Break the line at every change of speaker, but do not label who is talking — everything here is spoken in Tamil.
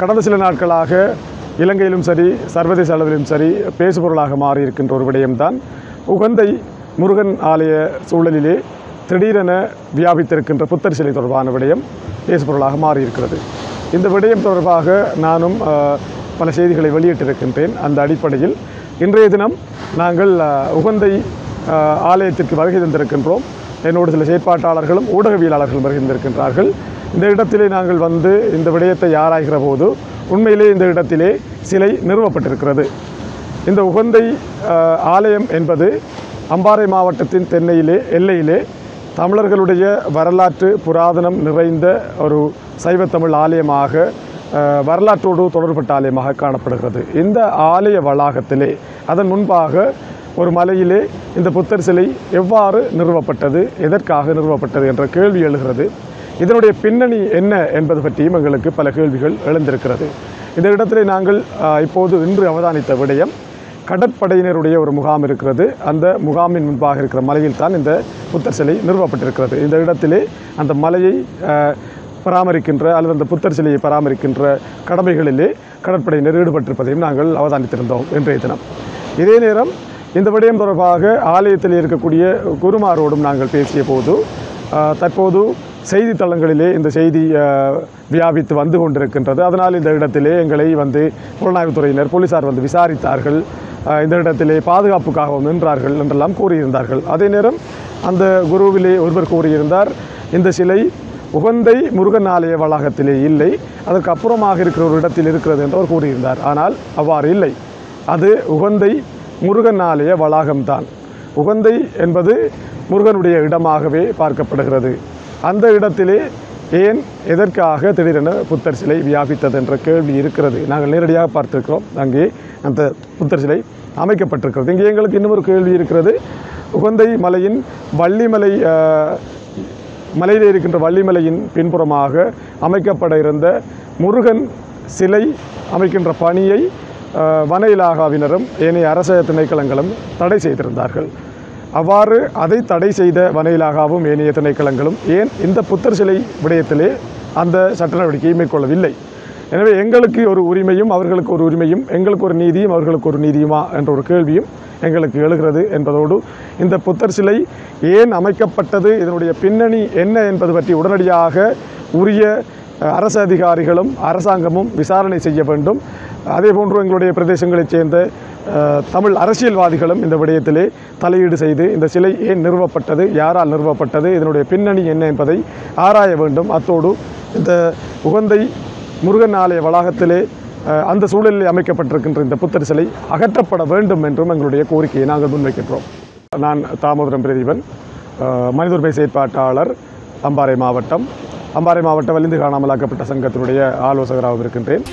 கடந்த சில நாட்களாக இலங்கையிலும் சரி சர்வதேச அளவிலும் சரி பேசுபொருளாக மாறியிருக்கின்ற ஒரு விடயம்தான் உகந்தை முருகன் ஆலய சூழலிலே திடீரென வியாபித்திருக்கின்ற புத்தர் சிலை தொடர்பான விடயம் பேசுபொருளாக மாறியிருக்கிறது. இந்த விடயம் தொடர்பாக நானும் பல செய்திகளை வெளியிட்டிருக்கின்றேன். அந்த அடிப்படையில் இன்றைய தினம் நாங்கள் உகந்தை ஆலயத்திற்கு வருகை தந்திருக்கின்றோம். என்னோடு சில செயற்பாட்டாளர்களும் ஊடகவியலாளர்களும் வருகை தந்திருக்கின்றார்கள். இந்த இடத்திலே நாங்கள் வந்து இந்த விடயத்தை ஆராய்கிற போது உண்மையிலே இந்த இடத்திலே சிலை நிறுவப்பட்டிருக்கிறது. இந்த உகந்தை ஆலயம் என்பது அம்பாறை மாவட்டத்தின் தென்னையிலே எல்லையிலே தமிழர்களுடைய வரலாற்று புராதனம் நிறைந்த ஒரு சைவத்தமிழ் ஆலயமாக வரலாற்றோடு தொடர்பட்ட ஆலயமாக காணப்படுகிறது. இந்த ஆலய வளாகத்திலே அதன் முன்பாக ஒரு மலையிலே இந்த புத்தர் சிலை எவ்வாறு நிறுவப்பட்டது, எதற்காக நிறுவப்பட்டது என்ற கேள்வி எழுகிறது. இதனுடைய பின்னணி என்ன என்பது பற்றியும் எங்களுக்கு பல கேள்விகள் எழுந்திருக்கிறது. இந்த இடத்திலே நாங்கள் இப்போது இன்று அவதானித்த விடயம் கடற்படையினருடைய ஒரு முகாம் இருக்கிறது. அந்த முகாமின் முன்பாக இருக்கிற மலையில் தான் இந்த புத்தர் சிலை நிறுவப்பட்டிருக்கிறது. இந்த இடத்திலே அந்த மலையை பராமரிக்கின்ற அல்லது அந்த புத்தர் சிலையை பராமரிக்கின்ற கடமைகளிலே கடற்படையினர் ஈடுபட்டிருப்பதையும் நாங்கள் அவதானித்திருந்தோம் இன்றைய தினம். இதே நேரம் இந்த விடயம் தொடர்பாக ஆலயத்தில் இருக்கக்கூடிய குருமாரோடும் நாங்கள் பேசிய போது தற்போது செய்தித்தளங்களிலே இந்த செய்தி வியாபித்து வந்து கொண்டிருக்கின்றது. அதனால் இந்த இடத்திலே எங்களை வந்து புலனாய்வுத்துறையினர் போலீசார் வந்து விசாரித்தார்கள். இந்த இடத்திலே பாதுகாப்புக்காகவும் நின்றார்கள் என்றெல்லாம் கூறியிருந்தார்கள். அதே நேரம் அந்த குருவிலே ஒருவர் கூறியிருந்தார், இந்த சிலை உகந்தை முருகன் ஆலய வளாகத்திலே இல்லை, அதற்கு அப்புறமாக இருக்கிற ஒரு இடத்தில் இருக்கிறது என்று அவர் கூறியிருந்தார். ஆனால் அவ்வாறு இல்லை, அது உகந்தை முருகன் ஆலய வளாகம்தான். உகந்தை என்பது முருகனுடைய இடமாகவே பார்க்கப்படுகிறது. அந்த இடத்திலே ஏன் எதற்காக திடீரென புத்தர் சிலை வியாபித்தது என்ற கேள்வி இருக்கிறது. நாங்கள் நேரடியாக பார்த்திருக்கிறோம். அங்கே அந்த புத்தர் சிலை அமைக்கப்பட்டிருக்கிறது. இங்கே எங்களுக்கு இன்னொரு கேள்வி இருக்கிறது. உகந்தை மலையின் வள்ளிமலை மலையில் இருக்கின்ற வள்ளிமலையின் பின்புறமாக அமைக்கப்பட இருந்த முருகன் சிலை அமைக்கின்ற பணியை வன இலாகாவினரும் ஏனைய அரச திணைக்களங்களும் தடை செய்திருந்தார்கள். அவ்வாறு அதை தடை செய்த வன இலாகாவும் ஏனைய திணைக்களங்களும் ஏன் இந்த புத்தர் சிலை விடயத்திலே அந்த சட்ட நடவடிக்கையை மேற்கொள்ளவில்லை? எனவே எங்களுக்கு ஒரு உரிமையும் அவர்களுக்கு ஒரு உரிமையும், எங்களுக்கு ஒரு நீதியும் அவர்களுக்கு ஒரு நீதியுமா என்ற ஒரு கேள்வியும் எங்களுக்கு எழுகிறது என்பதோடு இந்த புத்தர் சிலை ஏன் அமைக்கப்பட்டது, இதனுடைய பின்னணி என்ன என்பது பற்றி உடனடியாக உரிய அரசு அதிகாரிகளும் அரசாங்கமும் விசாரணை செய்ய வேண்டும். அதேபோன்று எங்களுடைய பிரதேசங்களைச் சேர்ந்த தமிழ் அரசியல்வாதிகளும் இந்த விடயத்திலே தலையீடு செய்து இந்த சிலை ஏன் நிறுவப்பட்டது, யாரால் நிறுவப்பட்டது, இதனுடைய பின்னணி என்ன என்பதை ஆராய வேண்டும். அத்தோடு இந்த உகந்தை முருகன் ஆலய வளாகத்திலே அந்த சூழலில் அமைக்கப்பட்டிருக்கின்ற இந்த புத்தர் சிலை அகற்றப்பட வேண்டும் என்றும் எங்களுடைய கோரிக்கையை நாங்கள் முன்வைக்கின்றோம். நான் தாமோதரம் பிரதீபன், மனித உரிமை செயற்பாட்டாளர், அம்பாறை மாவட்ட வலிந்து காணாமலாக்கப்பட்ட சங்கத்தினுடைய ஆலோசகராக இருக்கின்றேன்.